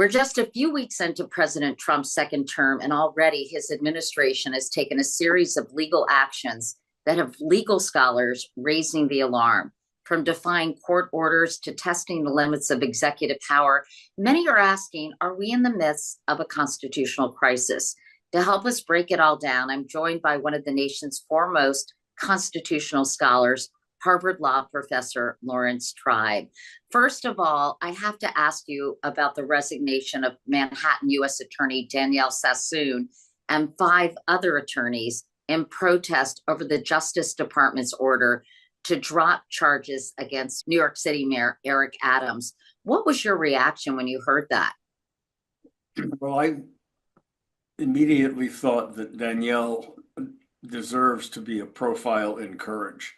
We're just a few weeks into President Trump's second term, and already his administration has taken a series of legal actions that have legal scholars raising the alarm. From defying court orders to testing the limits of executive power, many are asking, are we in the midst of a constitutional crisis? To help us break it all down, I'm joined by one of the nation's foremost constitutional scholars, Harvard Law Professor Laurence Tribe. First of all, I have to ask you about the resignation of Manhattan U.S. Attorney Danielle Sassoon and five other attorneys in protest over the Justice Department's order to drop charges against New York City Mayor Eric Adams. What was your reaction when you heard that? Well, I immediately thought that Danielle deserves to be a profile in courage.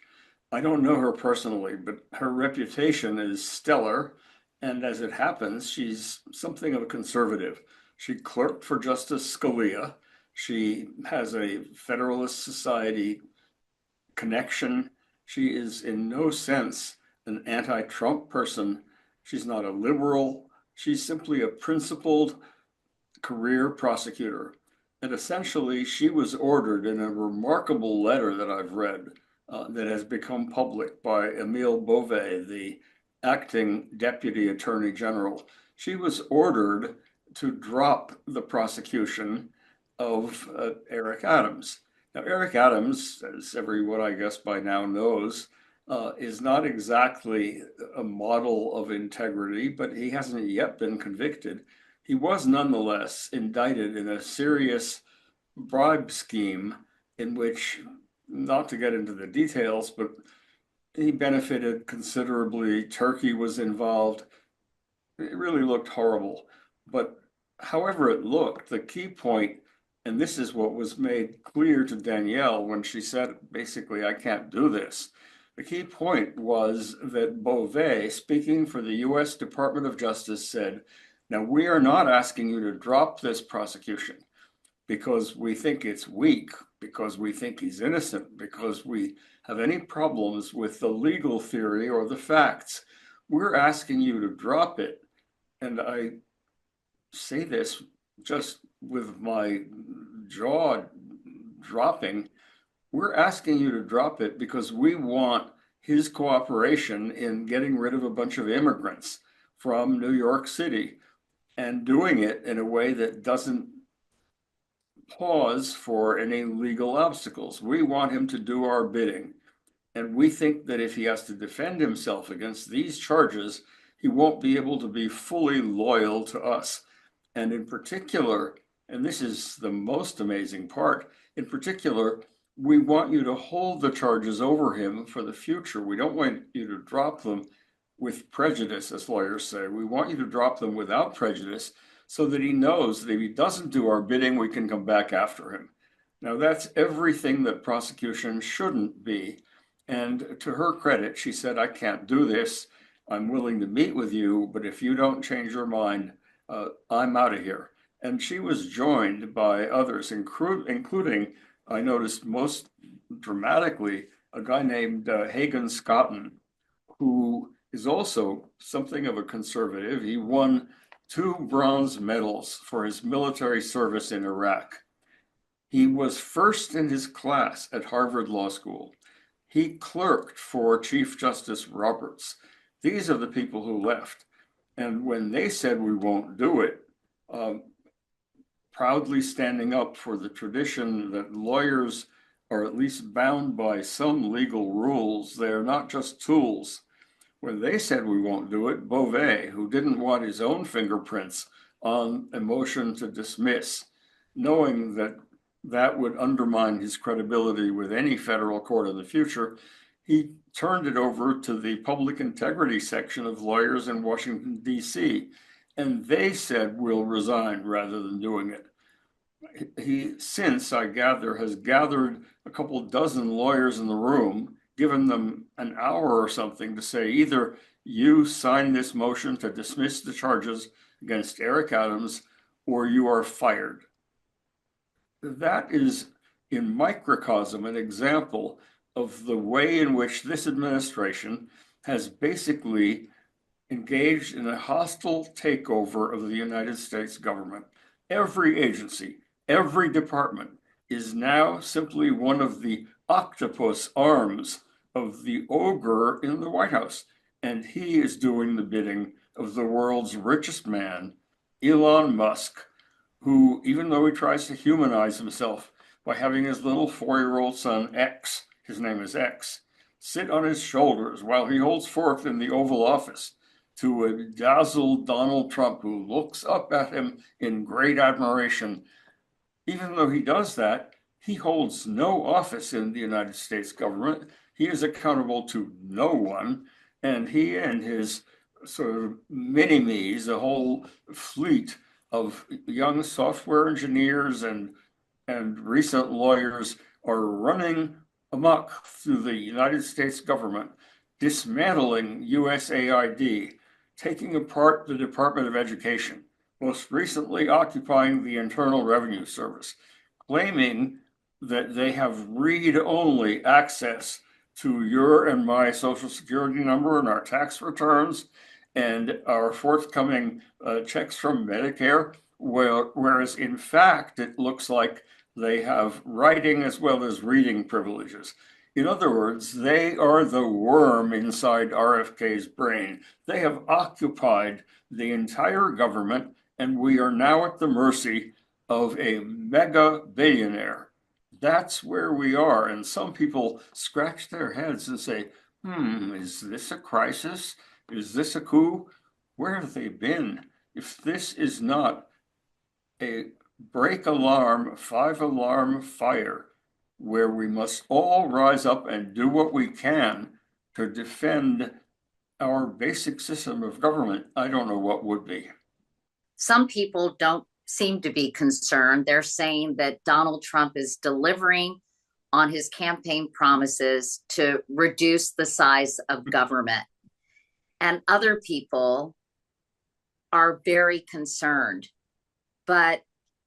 I don't know her personally, but her reputation is stellar. And as it happens, she's something of a conservative. She clerked for Justice Scalia. She has a Federalist Society connection. She is in no sense an anti-Trump person. She's not a liberal. She's simply a principled career prosecutor. And essentially, she was ordered in a remarkable letter that I've read that has become public by Emile Beauvais, the acting deputy attorney general. She was ordered to drop the prosecution of Eric Adams. Now, Eric Adams, as everyone I guess by now knows, is not exactly a model of integrity, but he hasn't yet been convicted. He was nonetheless indicted in a serious bribe scheme in which, not to get into the details, but he benefited considerably. Turkey was involved. It really looked horrible. But however it looked, the key point, and this is what was made clear to Danielle when she said, basically, I can't do this. The key point was that Beauvais, speaking for the US Department of Justice, said, now we are not asking you to drop this prosecution because we think it's weak, because we think he's innocent, because we have any problems with the legal theory or the facts. We're asking you to drop it. And I say this just with my jaw dropping. We're asking you to drop it because we want his cooperation in getting rid of a bunch of immigrants from New York City and doing it in a way that doesn't pause for any legal obstacles. We want him to do our bidding. And we think that if he has to defend himself against these charges, he won't be able to be fully loyal to us. And in particular, and this is the most amazing part, in particular, we want you to hold the charges over him for the future. We don't want you to drop them with prejudice, as lawyers say. We want you to drop them without prejudice so that he knows that if he doesn't do our bidding, we can come back after him. Now, that's everything that prosecution shouldn't be. And to her credit, she said, I can't do this. I'm willing to meet with you, but if you don't change your mind, I'm out of here. And she was joined by others, including, I noticed most dramatically, a guy named Hagan Scotton, who is also something of a conservative. He won 2 bronze medals for his military service in Iraq. He was first in his class at Harvard Law School. He clerked for Chief Justice Roberts. These are the people who left. And when they said we won't do it, proudly standing up for the tradition that lawyers are at least bound by some legal rules, they're not just tools. When they said we won't do it, Beauvais, who didn't want his own fingerprints on a motion to dismiss, knowing that that would undermine his credibility with any federal court in the future, he turned it over to the public integrity section of lawyers in Washington, D.C., and they said we'll resign rather than doing it. He, since I gather, has gathered a couple dozen lawyers in the room, given them an hour or something to say either you sign this motion to dismiss the charges against Eric Adams or you are fired. That is, in microcosm, an example of the way in which this administration has basically engaged in a hostile takeover of the United States government. Every agency, every department is now simply one of the octopus arms of the ogre in the White House. And he is doing the bidding of the world's richest man, Elon Musk, who, even though he tries to humanize himself by having his little 4-year-old son, X, his name is X, sit on his shoulders while he holds forth in the Oval Office to a dazzled Donald Trump who looks up at him in great admiration. Even though he does that, he holds no office in the United States government. He is accountable to no one, and he and his sort of mini-me's, a whole fleet of young software engineers and recent lawyers, are running amok through the United States government, dismantling USAID, taking apart the Department of Education, most recently occupying the Internal Revenue Service, claiming that they have read-only access to your and my Social Security number and our tax returns and our forthcoming checks from Medicare, whereas in fact, it looks like they have writing as well as reading privileges. In other words, they are the worm inside RFK's brain. They have occupied the entire government, and we are now at the mercy of a mega billionaire. That's where we are. And some people scratch their heads and say, is this a crisis? Is this a coup? Where have they been? If this is not a break alarm, 5-alarm fire, where we must all rise up and do what we can to defend our basic system of government, I don't know what would be. Some people don't seem to be concerned. They're saying that Donald Trump is delivering on his campaign promises to reduce the size of government. And other people are very concerned. But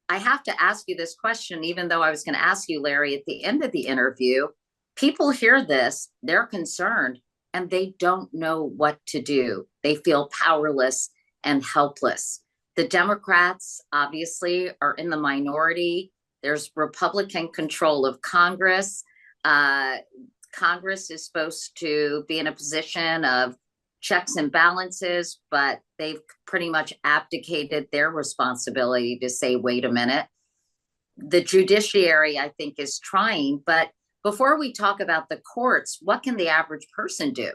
I have to ask you this question, even though I was going to ask you, Larry, at the end of the interview. People hear this, they're concerned, and they don't know what to do. They feel powerless and helpless. The Democrats obviously are in the minority. There's Republican control of Congress. Congress is supposed to be in a position of checks and balances, but they've pretty much abdicated their responsibility to say, wait a minute. The judiciary, I think, is trying. But before we talk about the courts, what can the average person do?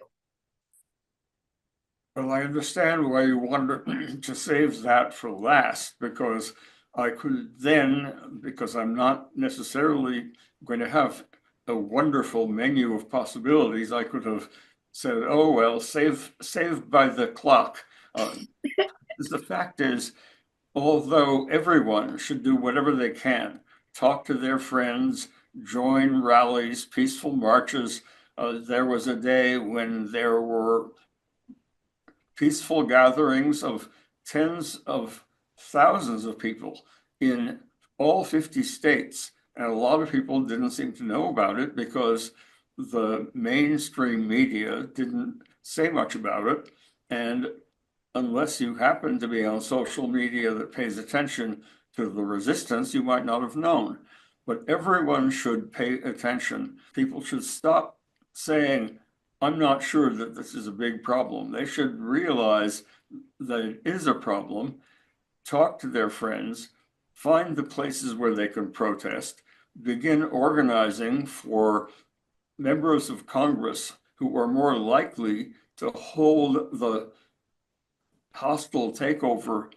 Well, I understand why you wanted to save that for last, because I could then, because I'm not necessarily going to have a wonderful menu of possibilities, I could have said, oh, well, save by the clock. The fact is, although everyone should do whatever they can, talk to their friends, join rallies, peaceful marches, there was a day when there were peaceful gatherings of tens of thousands of people in all 50 states. And a lot of people didn't seem to know about it because the mainstream media didn't say much about it. And unless you happen to be on social media that pays attention to the resistance, you might not have known. But everyone should pay attention. People should stop saying, I'm not sure that this is a big problem. They should realize that it is a problem, talk to their friends, find the places where they can protest, begin organizing for members of Congress who are more likely to hold the hostile takeover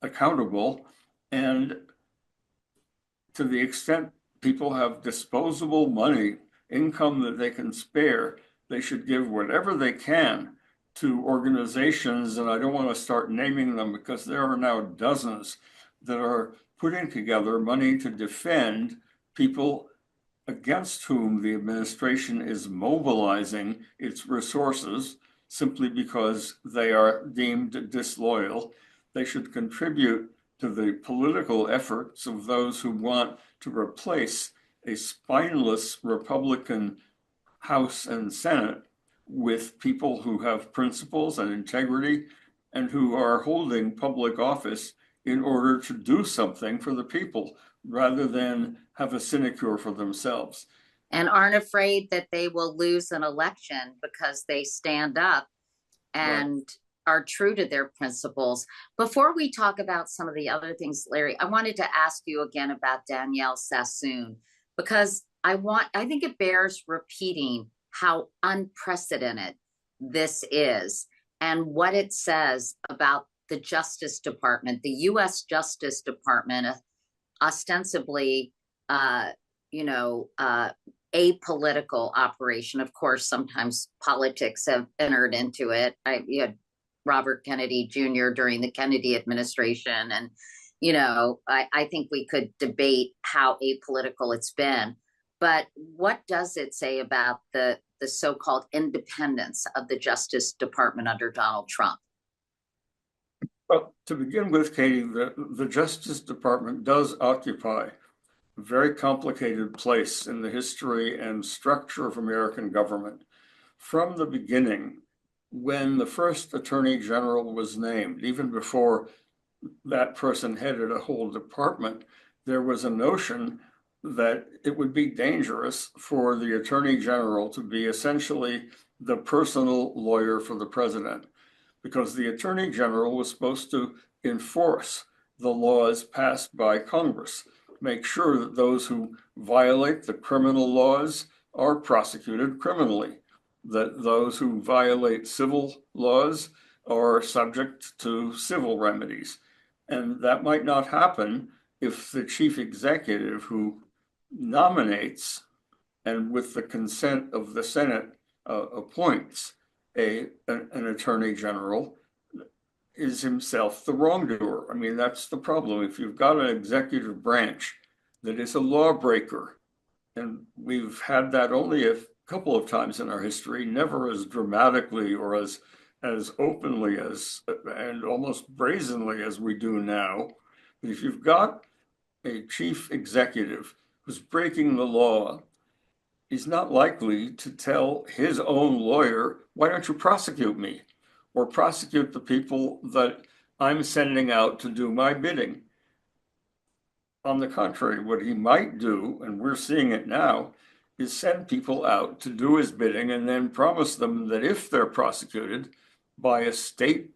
accountable. And to the extent people have disposable money, income that they can spare, they should give whatever they can to organizations, and I don't want to start naming them because there are now dozens that are putting together money to defend people against whom the administration is mobilizing its resources simply because they are deemed disloyal. They should contribute to the political efforts of those who want to replace a spineless Republican House and Senate with people who have principles and integrity and who are holding public office in order to do something for the people rather than have a sinecure for themselves. And aren't afraid that they will lose an election because they stand up and right. Are true to their principles. Before we talk about some of the other things, Larry, I wanted to ask you again about Danielle Sassoon, because I think it bears repeating how unprecedented this is and what it says about the Justice Department, the U.S. Justice Department, ostensibly, apolitical operation. Of course, sometimes politics have entered into it. You had Robert Kennedy Jr. during the Kennedy administration. And, I think we could debate how apolitical it's been. But what does it say about the so-called independence of the Justice Department under Donald Trump? Well, to begin with, Katie, the Justice Department does occupy a very complicated place in the history and structure of American government. From the beginning, when the first Attorney General was named, even before that person headed a whole department, there was a notion that it would be dangerous for the Attorney General to be essentially the personal lawyer for the president, because the Attorney General was supposed to enforce the laws passed by Congress, make sure that those who violate the criminal laws are prosecuted criminally, that those who violate civil laws are subject to civil remedies. And that might not happen if the chief executive who nominates and with the consent of the Senate appoints an attorney general is himself the wrongdoer. I mean, that's the problem. If you've got an executive branch that is a lawbreaker, and we've had that only a couple of times in our history, never as dramatically or as openly as and almost brazenly as we do now. But if you've got a chief executive who's breaking the law, he's not likely to tell his own lawyer, why don't you prosecute me? Or prosecute the people that I'm sending out to do my bidding. On the contrary, what he might do, and we're seeing it now, is send people out to do his bidding and then promise them that if they're prosecuted by a state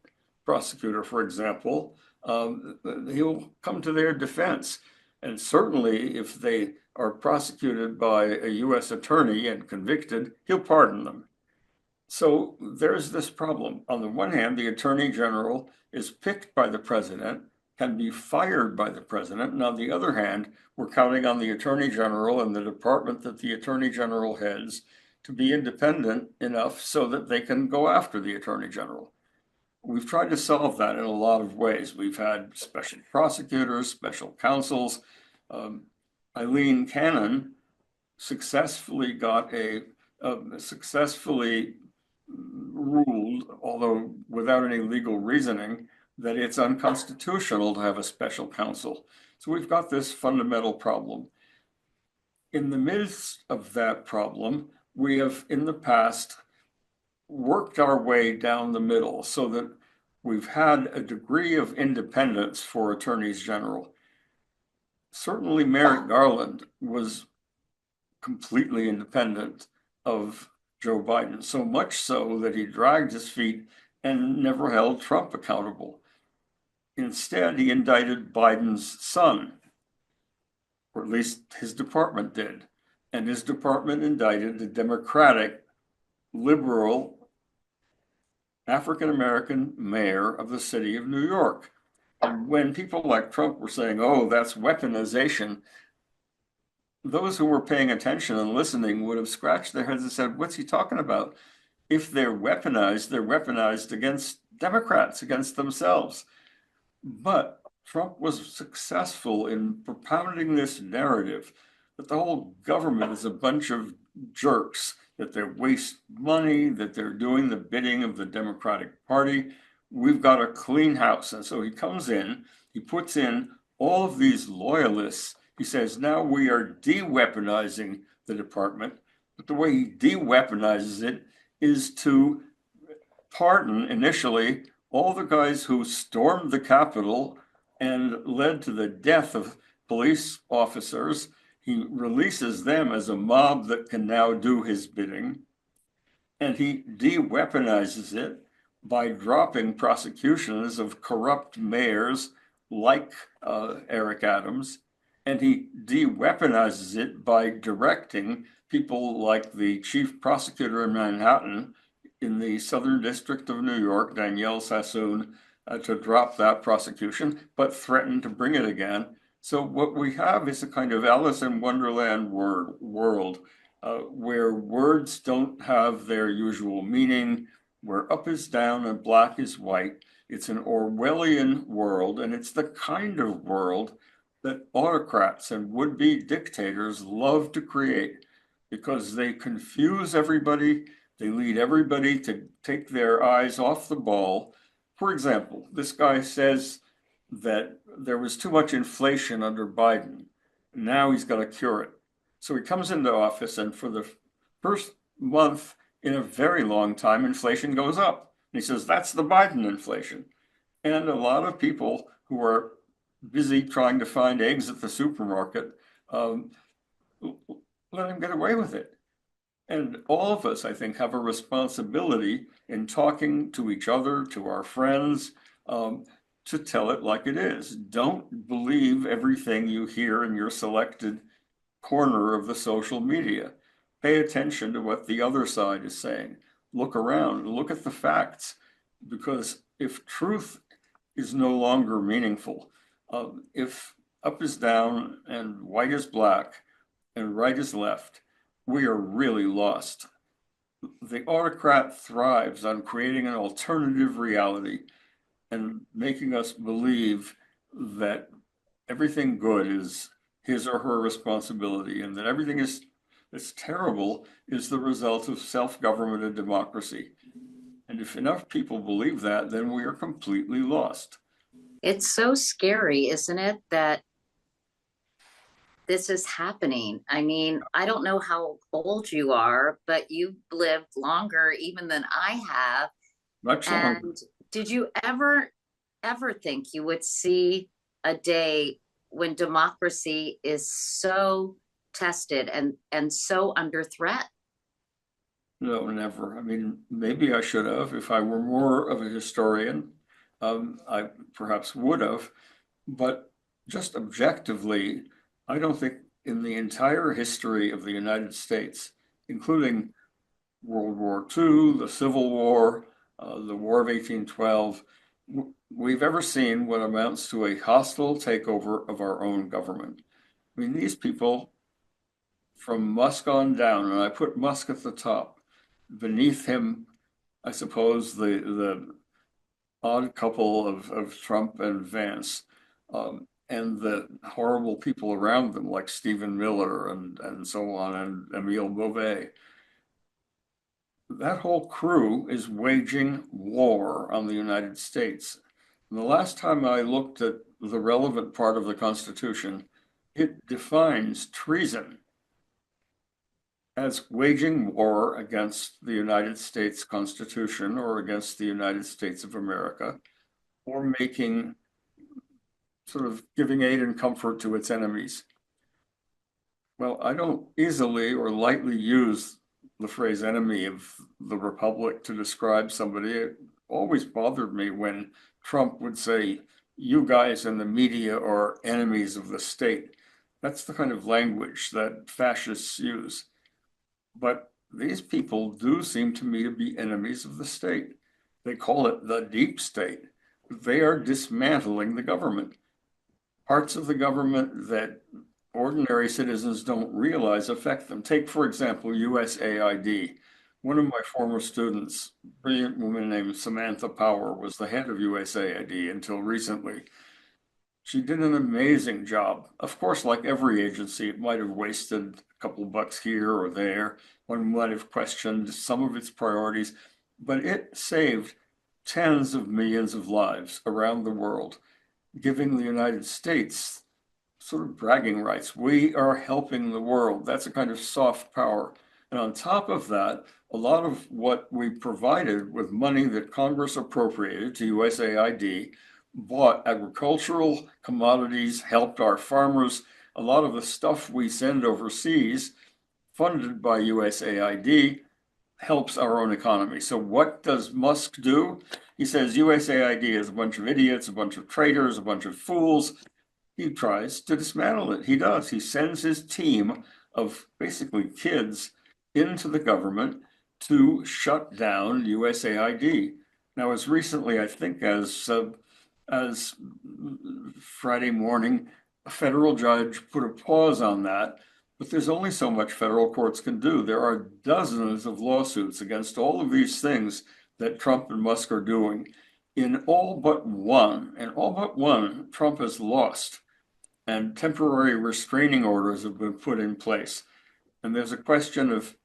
prosecutor, for example, he'll come to their defense. And certainly if they are prosecuted by a U.S. attorney and convicted, he'll pardon them. So there's this problem. On the one hand, the attorney general is picked by the president, can be fired by the president. And on the other hand, we're counting on the attorney general and the department that the attorney general heads to be independent enough so that they can go after the attorney general. We've tried to solve that in a lot of ways. We've had special prosecutors, special counsels. Eileen Cannon successfully ruled, although without any legal reasoning, that it's unconstitutional to have a special counsel. So we've got this fundamental problem. In the midst of that problem, we have in the past worked our way down the middle so that we've had a degree of independence for attorneys general. Certainly Merrick Garland was completely independent of Joe Biden, so much so that he dragged his feet and never held Trump accountable. Instead, he indicted Biden's son, or at least his department did. And his department indicted the Democratic, liberal, African-American mayor of the city of New York. And when people like Trump were saying, oh, that's weaponization, those who were paying attention and listening would have scratched their heads and said, what's he talking about? If they're weaponized against Democrats, against themselves. But Trump was successful in propounding this narrative that the whole government is a bunch of jerks, that they waste money, that they're doing the bidding of the Democratic Party. We've got a clean house. And so he comes in, he puts in all of these loyalists. He says, now we are de-weaponizing the department. But the way he de-weaponizes it is to pardon initially all the guys who stormed the Capitol and led to the death of police officers. He releases them as a mob that can now do his bidding, and he de-weaponizes it by dropping prosecutions of corrupt mayors like Eric Adams, and he de-weaponizes it by directing people like the chief prosecutor in Manhattan in the Southern District of New York, Danielle Sassoon, to drop that prosecution, but threatened to bring it again. So what we have is a kind of Alice in Wonderland world where words don't have their usual meaning, where up is down and black is white. It's an Orwellian world, and it's the kind of world that autocrats and would-be dictators love to create because they confuse everybody. They lead everybody to take their eyes off the ball. For example, this guy says that there was too much inflation under Biden. Now he's got to cure it. So he comes into office, and for the first month in a very long time, inflation goes up. And he says, that's the Biden inflation. And a lot of people who are busy trying to find eggs at the supermarket let him get away with it. And all of us, I think, have a responsibility in talking to each other, to our friends, to tell it like it is. Don't believe everything you hear in your selected corner of the social media. Pay attention to what the other side is saying. Look around, look at the facts, because if truth is no longer meaningful, if up is down and white is black and right is left, we are really lost. The autocrat thrives on creating an alternative reality and making us believe that everything good is his or her responsibility, and that everything that's terrible is the result of self-government and democracy. And if enough people believe that, then we are completely lost. It's so scary, isn't it, that this is happening? I mean, I don't know how old you are, but you've lived longer even than I have. Much longer. And did you ever think you would see a day when democracy is so tested and so under threat? No, never. I mean, maybe I should have. If I were more of a historian, I perhaps would have. But just objectively, I don't think in the entire history of the United States, including World War II, the Civil War, the War of 1812, we've ever seen what amounts to a hostile takeover of our own government. I mean, these people from Musk on down, and I put Musk at the top, beneath him, I suppose, the odd couple of Trump and Vance, and the horrible people around them, like Stephen Miller and so on, and Emile Beauvais. That whole crew is waging war on the United States. And the last time I looked at the relevant part of the Constitution, it defines treason as waging war against the United States Constitution or against the United States of America, or making sort of giving aid and comfort to its enemies. Well, I don't easily or lightly use the phrase enemy of the Republic to describe somebody. It always bothered me when Trump would say, you guys in the media are enemies of the state. That's the kind of language that fascists use. But these people do seem to me to be enemies of the state. They call it the deep state. They are dismantling the government. Parts of the government that ordinary citizens don't realize affect them. Take, for example, USAID. One of my former students, a brilliant woman named Samantha Power, was the head of USAID until recently. She did an amazing job. Of course, like every agency, it might have wasted a couple bucks here or there. One might have questioned some of its priorities, but it saved tens of millions of lives around the world, giving the United States sort of bragging rights. We are helping the world. That's a kind of soft power. And on top of that, a lot of what we provided with money that Congress appropriated to USAID bought agricultural commodities, helped our farmers. A lot of the stuff we send overseas, funded by USAID, helps our own economy. So what does Musk do? He says USAID is a bunch of idiots, a bunch of traitors, a bunch of fools. He tries to dismantle it. He does. He sends his team of basically kids into the government to shut down USAID. Now, as recently, I think, as Friday morning, a federal judge put a pause on that. But there's only so much federal courts can do. There are dozens of lawsuits against all of these things that Trump and Musk are doing. In all but one, Trump has lost, and temporary restraining orders have been put in place. And there's a question of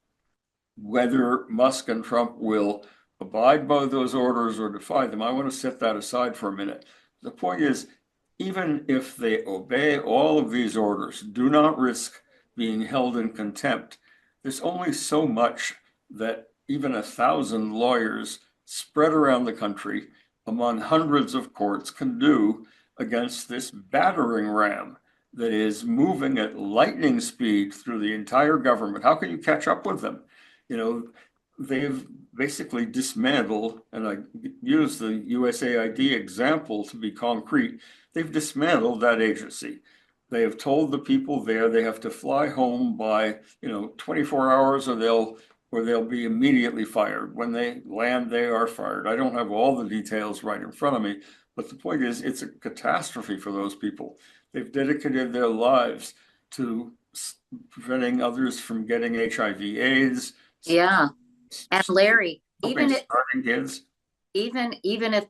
whether Musk and Trump will abide by those orders or defy them. I want to set that aside for a minute. The point is, even if they obey all of these orders, do not risk being held in contempt. There's only so much that even 1,000 lawyers spread around the country among hundreds of courts can do against this battering ram that is moving at lightning speed through the entire government. How can you catch up with them? You know, they've basically dismantled, and I use the USAID example to be concrete, they've dismantled that agency. They have told the people there they have to fly home by 24 hours or they'll be immediately fired. When they land, they are fired. I don't have all the details right in front of me, but the point is it's a catastrophe for those people. They've dedicated their lives to preventing others from getting HIV/AIDS. Yeah. And Larry, even if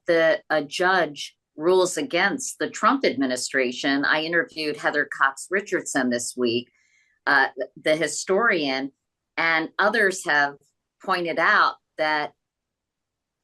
a judge rules against the Trump administration, I interviewed Heather Cox Richardson this week, the historian, and others have pointed out that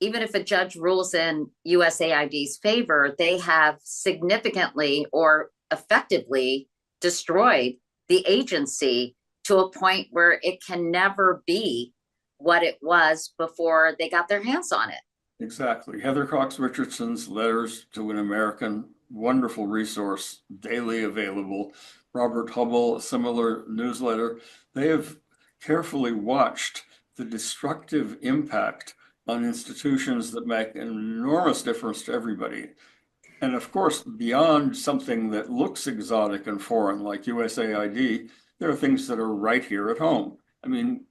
even if a judge rules in USAID's favor, they have significantly or effectively destroyed the agency to a point where it can never be what it was before they got their hands on it. Exactly. Heather Cox Richardson's Letters to an American, wonderful resource, daily available. Robert Hubble, a similar newsletter. They have carefully watched the destructive impact on institutions that make an enormous difference to everybody. And of course, beyond something that looks exotic and foreign like USAID, there are things that are right here at home. I mean,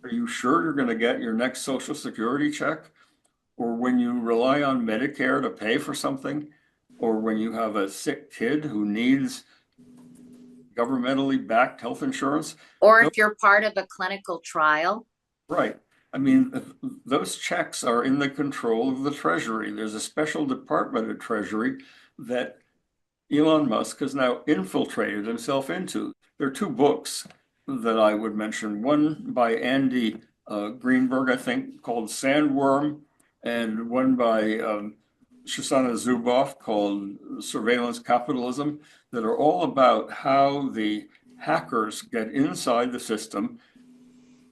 are you sure you're going to get your next Social Security check? Or when you rely on Medicare to pay for something? Or when you have a sick kid who needs governmentally backed health insurance? Or if you're part of a clinical trial. Right. I mean, those checks are in the control of the Treasury. There's a special department of Treasury that Elon Musk has now infiltrated himself into. There are two books that I would mention. One by Andy Greenberg, I think, called Sandworm, and one by Shoshana Zuboff called Surveillance Capitalism, that are all about how the hackers get inside the system,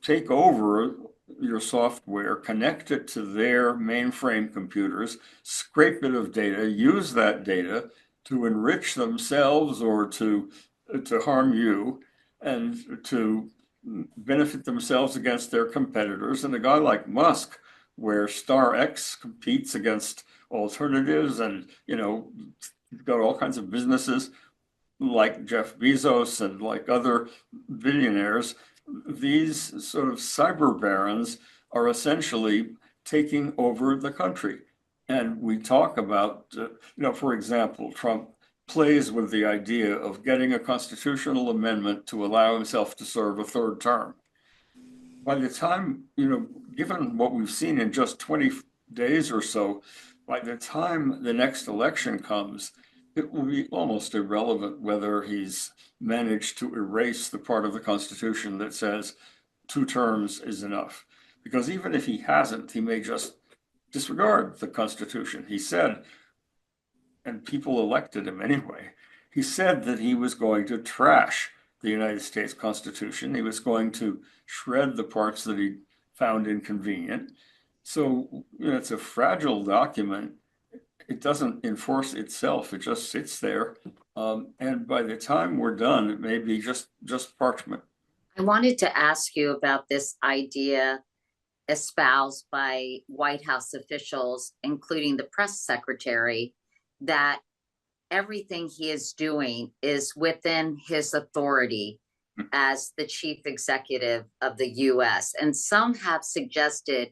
take over your software, connect it to their mainframe computers, scrape it of data, use that data to enrich themselves or to harm you and to benefit themselves against their competitors. And a guy like Musk, where Star X competes against alternatives and, got all kinds of businesses like Jeff Bezos and like other billionaires, these sort of cyber barons are essentially taking over the country. And we talk about, for example, Trump plays with the idea of getting a constitutional amendment to allow himself to serve a third term. By the time, given what we've seen in just 20 days or so, by the time the next election comes, it will be almost irrelevant whether he's managed to erase the part of the Constitution that says 2 terms is enough. Because even if he hasn't, he may just disregard the Constitution. He said, and people elected him anyway, he said that he was going to trash the United States Constitution. He was going to shred the parts that he found inconvenient. So, it's a fragile document. It doesn't enforce itself. It just sits there. And by the time we're done, it may be just parchment. I wanted to ask you about this idea espoused by White House officials, including the press secretary, that everything he is doing is within his authority as the chief executive of the US. And some have suggested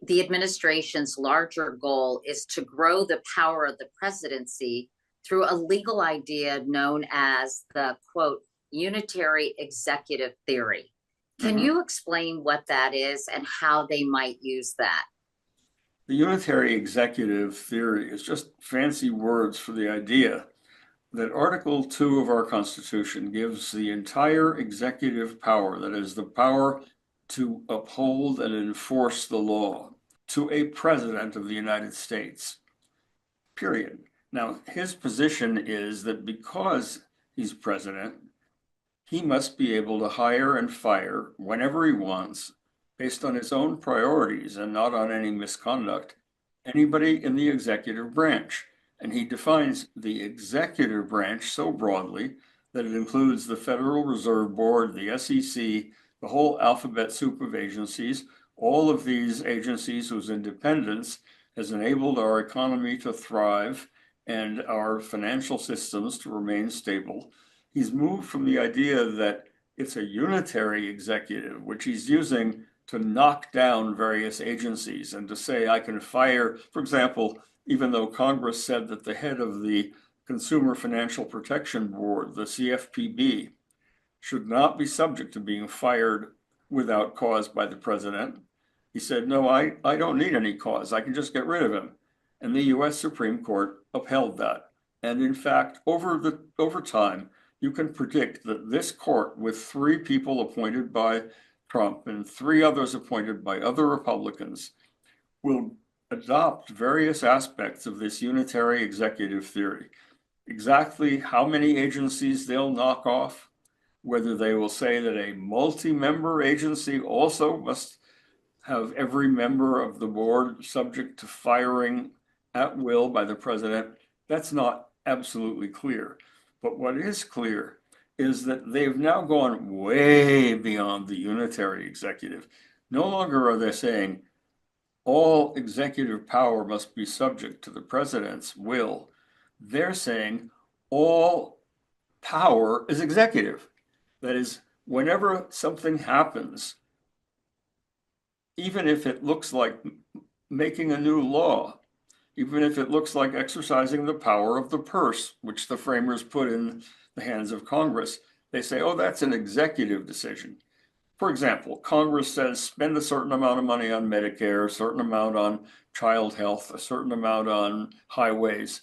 the administration's larger goal is to grow the power of the presidency through a legal idea known as the quote, unitary executive theory. Can you explain what that is and how they might use that? The unitary executive theory is just fancy words for the idea that Article 2 of our Constitution gives the entire executive power, that is, the power to uphold and enforce the law, to a president of the United States, period. Now, his position is that because he's president, he must be able to hire and fire whenever he wants, based on his own priorities and not on any misconduct, anybody in the executive branch. And he defines the executive branch so broadly that it includes the Federal Reserve Board, the SEC, the whole alphabet soup of agencies, all of these agencies whose independence has enabled our economy to thrive and our financial systems to remain stable. He's moved from the idea that it's a unitary executive, which he's using to knock down various agencies and to say, I can fire, for example, even though Congress said that the head of the Consumer Financial Protection Board, the CFPB, should not be subject to being fired without cause by the president. He said, no, I don't need any cause. I can just get rid of him. And the US Supreme Court upheld that. And in fact, over time, you can predict that this court, with 3 people appointed by Trump and 3 others appointed by other Republicans, will adopt various aspects of this unitary executive theory. Exactly how many agencies they'll knock off, whether they will say that a multi-member agency also must have every member of the board subject to firing at will by the president, that's not absolutely clear. But what is clear is that they've now gone way beyond the unitary executive. No longer are they saying all executive power must be subject to the president's will. They're saying all power is executive. That is, whenever something happens, even if it looks like making a new law, even if it looks like exercising the power of the purse, which the framers put in the hands of Congress, they say, oh, that's an executive decision. For example, Congress says spend a certain amount of money on Medicare, a certain amount on child health, a certain amount on highways.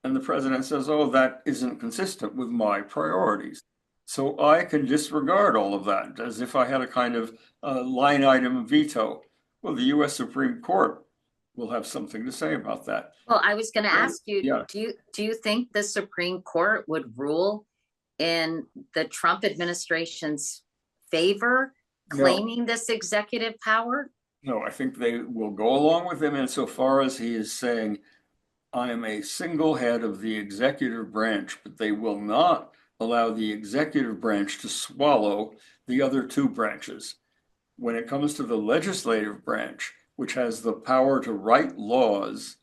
And the president says, oh, that isn't consistent with my priorities. So I can disregard all of that as if I had a kind of line item veto. Well, the US Supreme Court will have something to say about that. Well, I was going to ask you, yeah. do you think the Supreme Court would rule in the Trump administration's favor, claiming this executive power? No, I think they will go along with him insofar as he is saying, I am a single head of the executive branch, but they will not allow the executive branch to swallow the other 2 branches. When it comes to the legislative branch, which has the power to write laws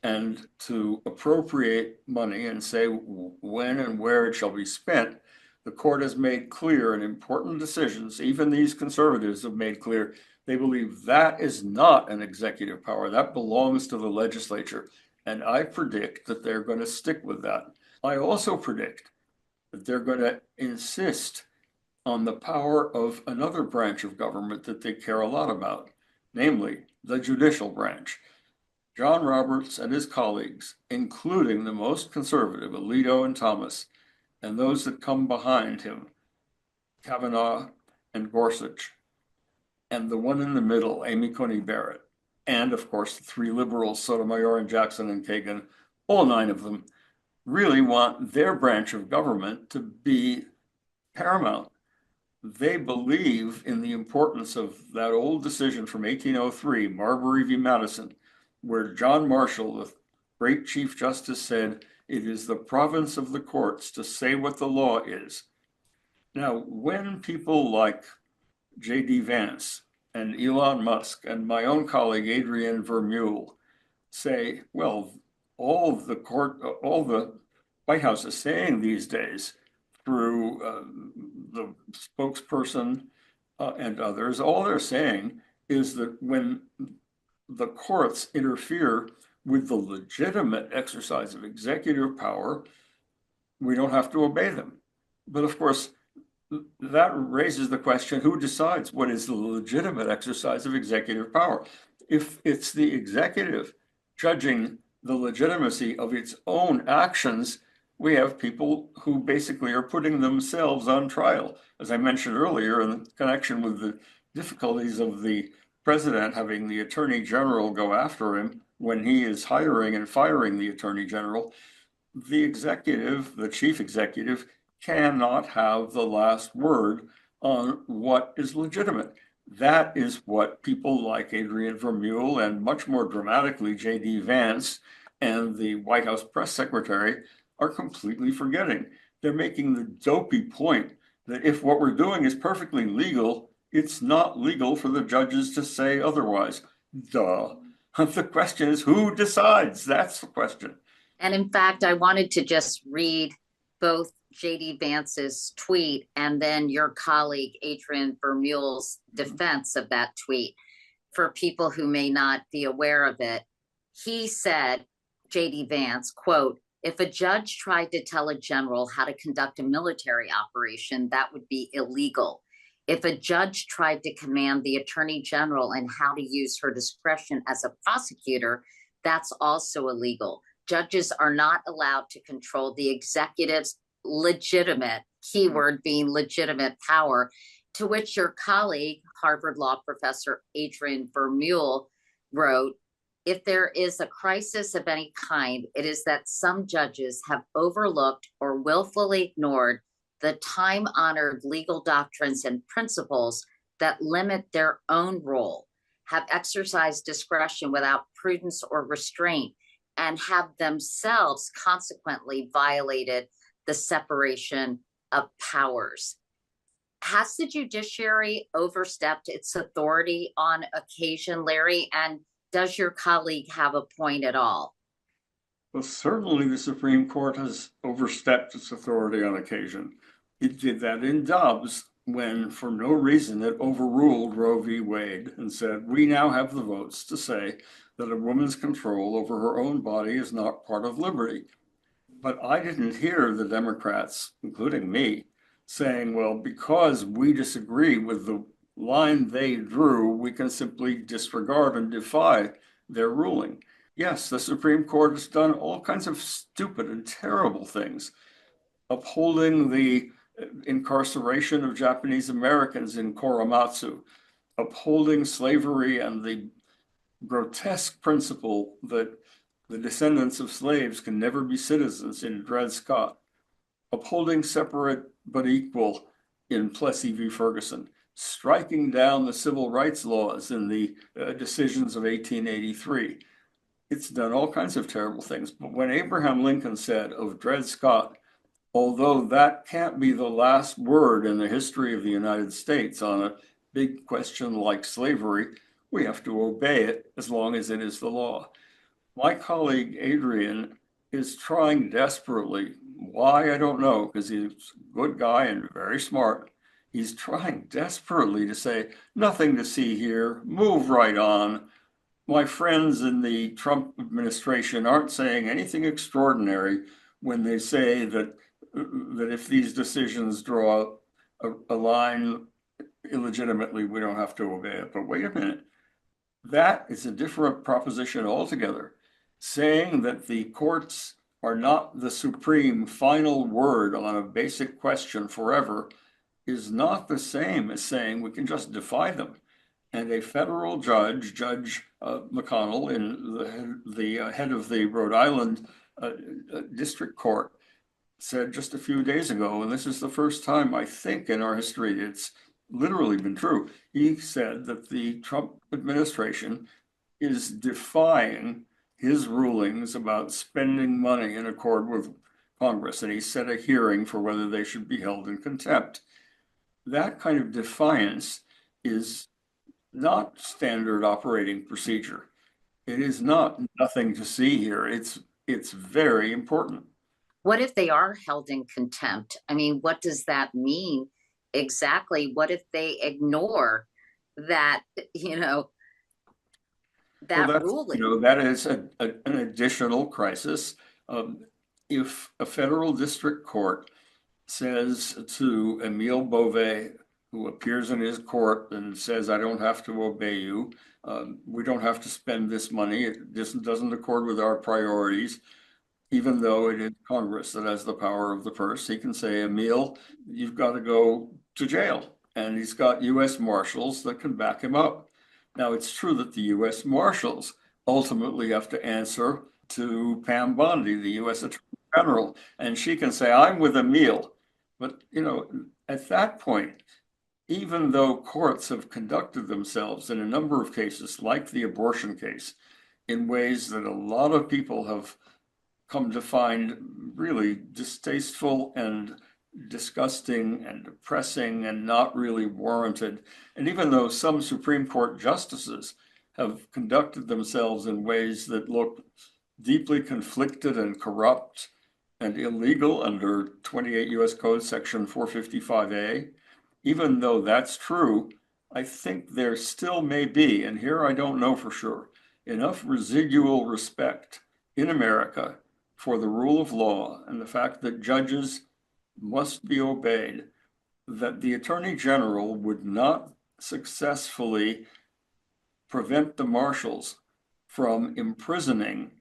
and to appropriate money and say when and where it shall be spent, the court has made clear in important decisions, even these conservatives have made clear, they believe that is not an executive power. That belongs to the legislature. And I predict that they're going to stick with that. I also predict that they're going to insist on the power of another branch of government that they care a lot about, namely the judicial branch. John Roberts and his colleagues, including the most conservative, Alito and Thomas, and those that come behind him, Kavanaugh and Gorsuch, and the one in the middle, Amy Coney Barrett, and of course the 3 liberals, Sotomayor and Jackson and Kagan, all 9 of them, really want their branch of government to be paramount. They believe in the importance of that old decision from 1803, Marbury v. Madison, where John Marshall, the great Chief Justice, said, "It is the province of the courts to say what the law is." Now, when people like J.D. Vance and Elon Musk and my own colleague Adrienne Vermeule say, well, all the White House is saying these days through the spokesperson and others, all they're saying is that when the courts interfere with the legitimate exercise of executive power, we don't have to obey them. But of course, that raises the question, who decides what is the legitimate exercise of executive power? If it's the executive judging the legitimacy of its own actions, we have people who basically are putting themselves on trial. As I mentioned earlier, in connection with the difficulties of the president having the attorney general go after him when he is hiring and firing the attorney general, the executive, the chief executive, cannot have the last word on what is legitimate. That is what people like Adrienne Vermeule and much more dramatically J.D. Vance and the White House press secretary are completely forgetting. They're making the dopey point that if what we're doing is perfectly legal, it's not legal for the judges to say otherwise. Duh. The question is, who decides? That's the question. And in fact, I wanted to just read both J.D. Vance's tweet and then your colleague Adrienne Vermeule's defense of that tweet for people who may not be aware of it. He said, J.D. Vance, quote, "If a judge tried to tell a general how to conduct a military operation, that would be illegal. If a judge tried to command the attorney general in how to use her discretion as a prosecutor, that's also illegal. Judges are not allowed to control the executive's legitimate, keyword being legitimate power," to which your colleague, Harvard Law Professor Adrienne Vermeule, wrote, "If there is a crisis of any kind, it is that some judges have overlooked or willfully ignored the time-honored legal doctrines and principles that limit their own role, have exercised discretion without prudence or restraint, and have themselves consequently violated the separation of powers." Has the judiciary overstepped its authority on occasion, Larry? And does your colleague have a point at all? Well, certainly the Supreme Court has overstepped its authority on occasion. It did that in Dobbs when, for no reason, it overruled Roe v. Wade and said, we now have the votes to say that a woman's control over her own body is not part of liberty. But I didn't hear the Democrats, including me, saying, well, because we disagree with the line they drew, we can simply disregard and defy their ruling. Yes, the Supreme Court has done all kinds of stupid and terrible things, upholding the incarceration of Japanese Americans in Korematsu, upholding slavery and the grotesque principle that the descendants of slaves can never be citizens in Dred Scott, upholding separate but equal in Plessy v. Ferguson, striking down the civil rights laws in the decisions of 1883. It's done all kinds of terrible things. But when Abraham Lincoln said of Dred Scott, although that can't be the last word in the history of the United States on a big question like slavery, we have to obey it as long as it is the law. My colleague Adrian is trying desperately, why I don't know, because he's a good guy and very smart. He's trying desperately to say, nothing to see here, move right on. My friends in the Trump administration aren't saying anything extraordinary when they say that if these decisions draw a line illegitimately, we don't have to obey it. But wait a minute, that is a different proposition altogether. Saying that the courts are not the supreme final word on a basic question forever is not the same as saying we can just defy them. And a federal judge, Judge McConnell, in the head of the Rhode Island District Court, said just a few days ago, and this is the first time I think in our history it's literally been true. He said that the Trump administration is defying his rulings about spending money in accord with Congress, and he set a hearing for whether they should be held in contempt. That kind of defiance is not standard operating procedure. It is not nothing to see here. It's very important. What if they are held in contempt? I mean, what does that mean exactly? What if they ignore that, Well, that ruling? that is an additional crisis. Um, if a federal district court says to Emile Beauvais, who appears in his court and says, I don't have to obey you, we don't have to spend this money, it just doesn't accord with our priorities, even though it is Congress that has the power of the purse, he can say, Emile, you've got to go to jail. And he's got US Marshals that can back him up. Now, it's true that the US Marshals ultimately have to answer to Pam Bondi, the US Attorney General, and she can say, I'm with Emile. But, at that point, even though courts have conducted themselves in a number of cases, like the abortion case, in ways that a lot of people have come to find really distasteful and disgusting and depressing and not really warranted. And even though some Supreme Court justices have conducted themselves in ways that look deeply conflicted and corrupt and illegal under 28 US Code Section 455A, even though that's true, I think there still may be, and here I don't know for sure, enough residual respect in America for the rule of law and the fact that judges must be obeyed, that the Attorney General would not successfully prevent the marshals from imprisoning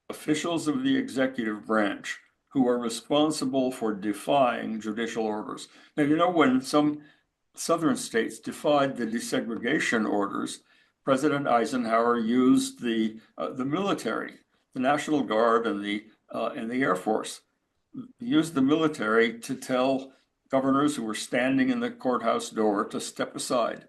officials of the executive branch who are responsible for defying judicial orders. Now, when some southern states defied the desegregation orders, President Eisenhower used the military, the National Guard and the Air Force, used the military to tell governors who were standing in the courthouse door to step aside.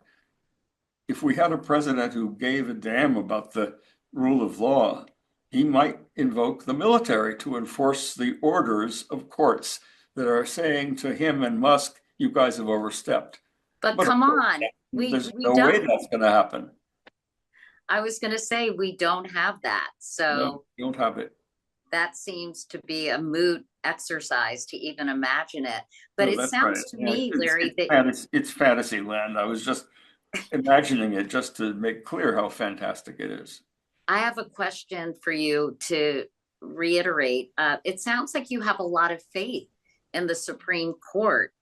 If we had a president who gave a damn about the rule of law, he might invoke the military to enforce the orders of courts that are saying to him and Musk, you guys have overstepped. But come on, there's we no way don't. that's going to happen. I was going to say we don't have that. So no, you don't have it. That seems to be a moot exercise to even imagine it. But it sounds to me, Larry, that it's fantasy land. I was just imagining it just to make clear how fantastic it is. I have a question for you to reiterate. It sounds like you have a lot of faith in the Supreme Court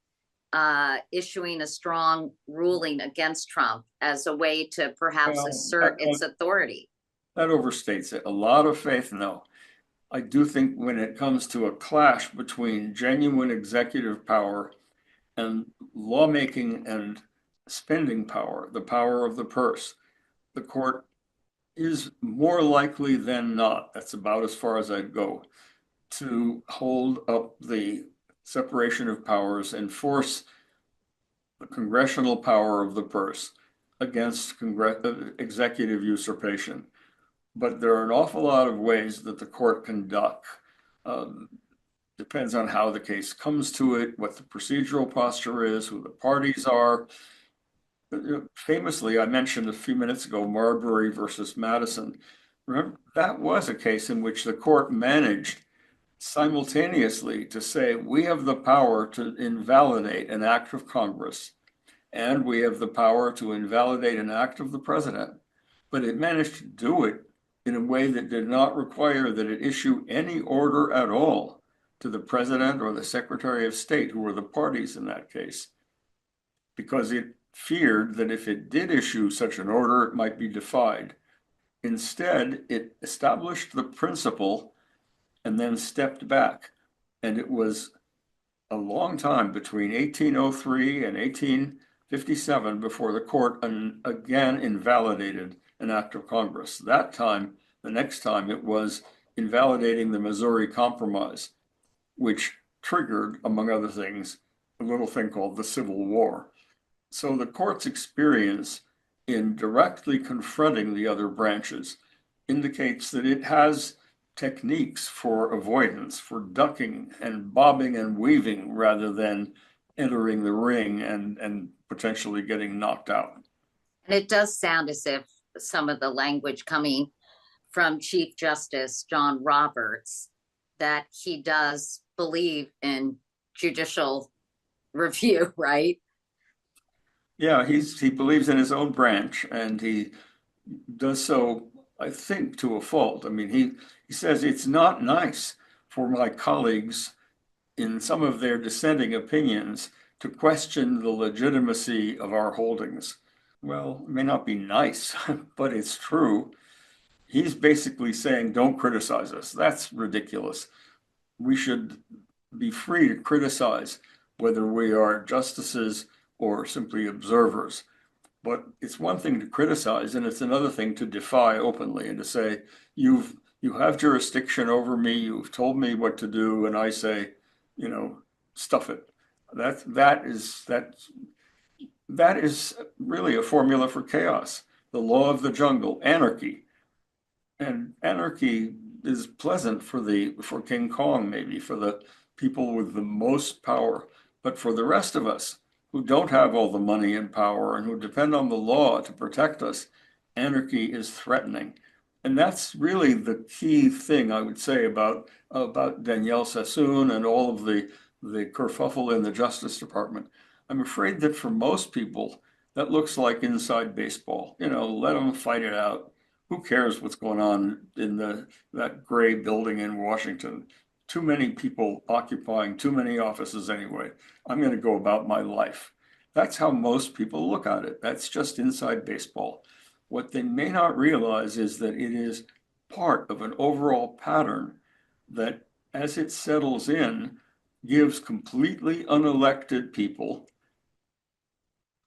issuing a strong ruling against Trump as a way to perhaps assert its authority. That overstates it. A lot of faith, no. I do think when it comes to a clash between genuine executive power and lawmaking and spending power, the power of the purse, the court is more likely than not, that's about as far as I'd go, to hold up the separation of powers and force the congressional power of the purse against executive usurpation. But there are an awful lot of ways that the court can duck. Depends on how the case comes to it, what the procedural posture is, who the parties are. Famously, I mentioned a few minutes ago, Marbury versus Madison. Remember, that was a case in which the court managed simultaneously to say, we have the power to invalidate an act of Congress, and we have the power to invalidate an act of the president. But it managed to do it in a way that did not require that it issue any order at all to the president or the secretary of state, who were the parties in that case, because it feared that if it did issue such an order, it might be defied. Instead, it established the principle and then stepped back. And it was a long time between 1803 and 1857 before the court again invalidated an act of Congress. That time, the next time, it was invalidating the Missouri Compromise, which triggered, among other things, a little thing called the Civil War. So the court's experience in directly confronting the other branches indicates that it has techniques for avoidance, for ducking and bobbing and weaving rather than entering the ring and potentially getting knocked out. And it does sound as if some of the language coming from Chief Justice John Roberts, that he does believe in judicial review, right? Yeah, he believes in his own branch, and he does so, I think, to a fault. I mean, he says it's not nice for my colleagues in some of their dissenting opinions to question the legitimacy of our holdings. Well, it may not be nice, but it's true. He's basically saying, don't criticize us. That's ridiculous. We should be free to criticize whether we are justices or simply observers. But it's one thing to criticize, and it's another thing to defy openly and to say, you have jurisdiction over me, you've told me what to do, and I say, stuff it. That is really a formula for chaos. The law of the jungle, anarchy. And anarchy is pleasant for King Kong, maybe, for the people with the most power. But for the rest of us who don't have all the money and power and who depend on the law to protect us, anarchy is threatening. And that's really the key thing I would say about Danielle Sassoon and all of the kerfuffle in the Justice Department. I'm afraid that for most people, that looks like inside baseball. Let them fight it out. Who cares what's going on in that gray building in Washington? Too many people occupying too many offices anyway. I'm going to go about my life. That's how most people look at it. That's just inside baseball. What they may not realize is that it is part of an overall pattern that, as it settles in, gives completely unelected people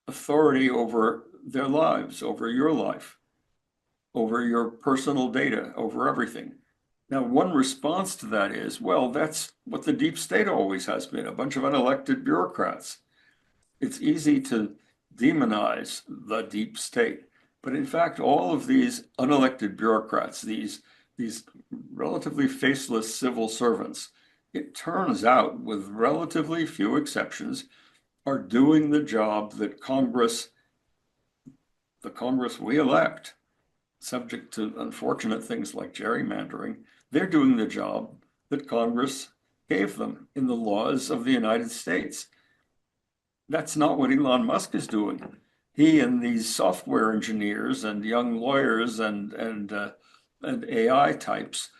authority over their lives, over your life, over your personal data, over everything. Now, one response to that is, well, that's what the deep state always has been, a bunch of unelected bureaucrats. It's easy to demonize the deep state, but in fact, all of these unelected bureaucrats, these relatively faceless civil servants, it turns out, with relatively few exceptions, are doing the job that the Congress we elect, subject to unfortunate things like gerrymandering, they're doing the job that Congress gave them in the laws of the United States. That's not what Elon Musk is doing. He and these software engineers and young lawyers and AI types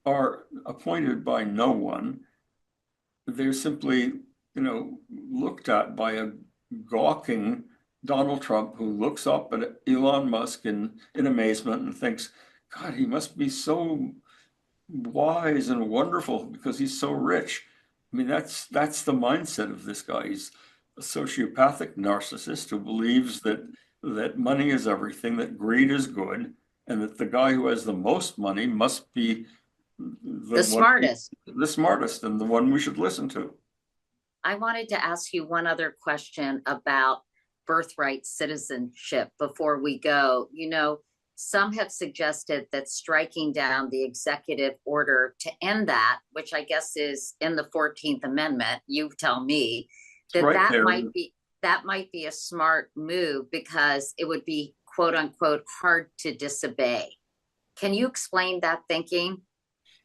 are appointed by no one. They're simply, looked at by a gawking Donald Trump who looks up at Elon Musk in amazement and thinks, God, he must be so wise and wonderful because he's so rich. I mean, that's the mindset of this guy. He's a sociopathic narcissist who believes that money is everything, that greed is good, and that the guy who has the most money must be The smartest. the smartest and the one we should listen to. I wanted to ask you one other question about birthright citizenship before we go. Some have suggested that striking down the executive order to end that, which I guess is in the 14th Amendment, you tell me, that Right that there. might be a smart move because it would be quote unquote hard to disobey. Can you explain that thinking?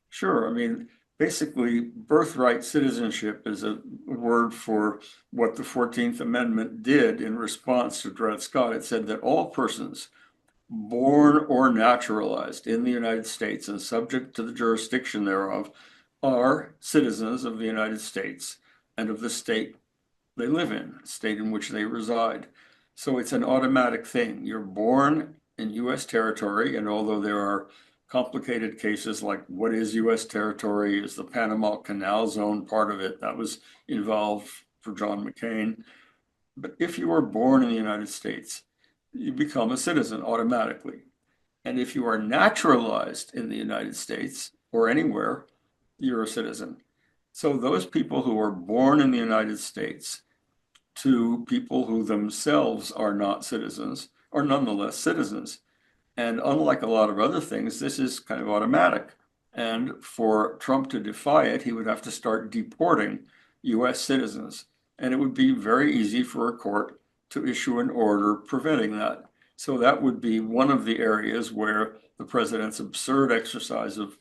Sure. I mean, basically, birthright citizenship is a word for what the 14th Amendment did in response to Dred Scott. It said that all persons born or naturalized in the United States and subject to the jurisdiction thereof are citizens of the United States and of the state they live in, the state in which they reside. So it's an automatic thing. You're born in US territory, and although there are complicated cases like what is US territory, is the Panama Canal Zone part of it? That was involved for John McCain. But if you are born in the United States, you become a citizen automatically. And if you are naturalized in the United States or anywhere, you're a citizen. So those people who are born in the United States to people who themselves are not citizens are nonetheless citizens. And unlike a lot of other things, this is kind of automatic. And for Trump to defy it, he would have to start deporting US citizens. And it would be very easy for a court to issue an order preventing that. So that would be one of the areas where the president's absurd exercise of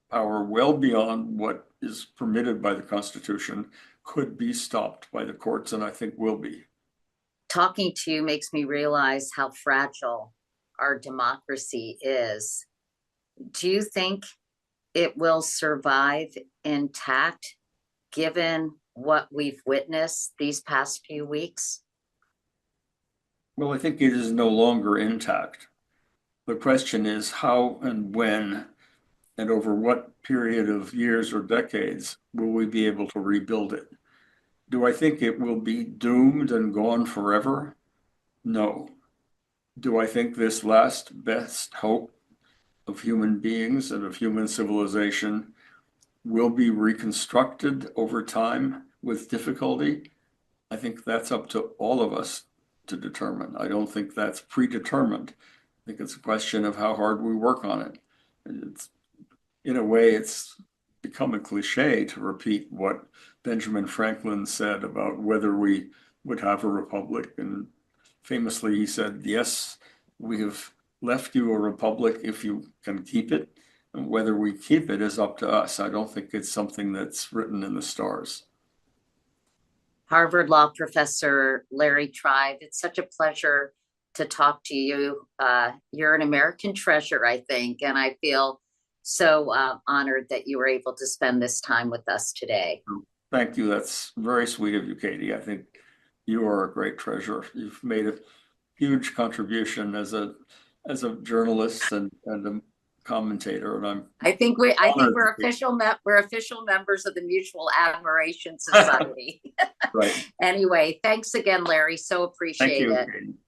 power well beyond what is permitted by the Constitution could be stopped by the courts, and I think will be. Talking to you makes me realize how fragile our democracy is. Do you think it will survive intact given what we've witnessed these past few weeks? Well, I think it is no longer intact. The question is how and when and over what period of years or decades will we be able to rebuild it? Do I think it will be doomed and gone forever? No. Do I think this last best hope of human beings and of human civilization will be reconstructed over time with difficulty? I think that's up to all of us to determine. I don't think that's predetermined. I think it's a question of how hard we work on it. It's, in a way, it's become a cliche to repeat what Benjamin Franklin said about whether we would have a republic. And famously, he said, yes, we have left you a republic if you can keep it. And whether we keep it is up to us. I don't think it's something that's written in the stars. Harvard Law Professor Larry Tribe, it's such a pleasure to talk to you. You're an American treasure, I think, and I feel so honored that you were able to spend this time with us today. Thank you. That's very sweet of you, Katie. I think you are a great treasure. You've made a huge contribution as a journalist and a commentator, and I think we're official members of the Mutual Admiration Society. Right. Anyway, thanks again, Larry. So Thank appreciate you, it. Katie.